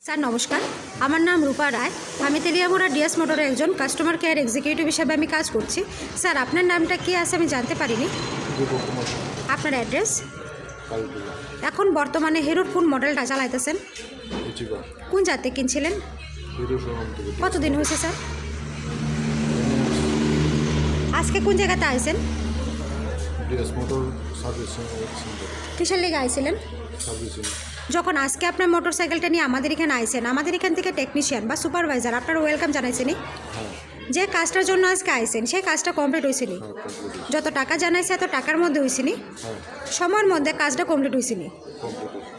Sir নমস্কার, আমার নাম রূপা রায়। আমি তেলিয়ামুড়া ডিএস মোটরের একজন কাস্টমার কেয়ার এক্সিকিউটিভ হিসেবে আমি কাজ করছি। স্যার আপনার নামটা কি আছে আমি জানতে পারিনি। আপনার অ্যাড্রেস? এখন বর্তমানে হিরোর কোন মডেলটা চালাইতেছেন? কোন জাতে কিনছিলেন? কতদিন হয়েছে স্যার? আজকে কোন জায়গাতে আইছেন? কিসের লেগে আইছিলেন? যখন আজকে আপনার মোটরসাইকেলটা নিয়ে আমাদের এখানে আইছেন, আমাদের এখান থেকে টেকনিশিয়ান বা সুপারভাইজার আপনার ওয়েলকাম জানাইছেনি। যে কাজটার জন্য আজকে আইছেন সেই কাজটা কমপ্লিট হয়েছিনি? যত টাকা জানাইছে এত টাকার মধ্যে হয়েছিনি? সময়ের মধ্যে কাজটা কমপ্লিট হয়েছিনি?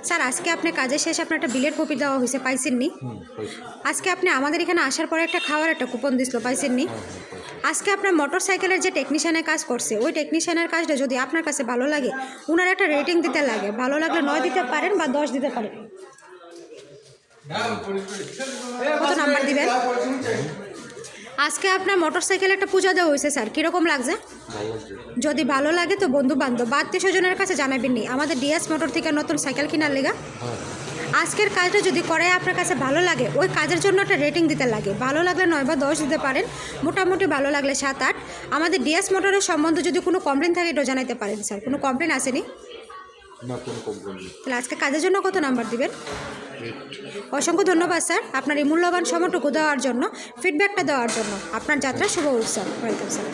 স্যার আজকে আপনি কাজের শেষে আপনার একটা বিলের কপি দেওয়া হয়েছে, পাইছেননি? আজকে আপনি আমাদের এখানে আসার পরে একটা খাওয়ার একটা কুপন দিছিল, পাইছেননি? আজকে আপনার মোটরসাইকেলের যে টেকনিশিয়ানের কাজ করছে ওই টেকনিশিয়ানের কাজটা যদি আপনার কাছে ভালো লাগে, ওনার একটা রেটিং দিতে লাগে। ভালো লাগলে 9 দিতে পারেন বা 10 দিতে পারেন। কত নাম্বার দিবেন? আজকে আপনার মোটরসাইকেলে একটা পূজা দেওয়া হয়েছে স্যার, কীরকম লাগছে? যদি ভালো লাগে তো বন্ধু বান্ধব বা আত্মীয় স্বজনের কাছে জানাবেননি আমাদের ডিএস মোটর থেকে নতুন সাইকেল কেনার লেগা। আজকের কাজটা যদি করে আপনার কাছে ভালো লাগে, ওই কাজের জন্য একটা রেটিং দিতে লাগে। ভালো লাগলে 9 বা 10 দিতে পারেন, মোটামুটি ভালো লাগলে 7-8। আমাদের ডিএস মোটরের সম্বন্ধে যদি কোনো কমপ্লেন থাকে এটাও জানাতে পারেন স্যার। কোনো কমপ্লেন আসেনি? তাহলে আজকে কাজের জন্য কত নাম্বার দিবেন? অসংখ্য ধন্যবাদ স্যার আপনার এই মূল্যবান সময়টুকু দেওয়ার জন্য, ফিডব্যাকটা দেওয়ার জন্য। আপনার যাত্রা শুভ হোক স্যার। Welcome sir.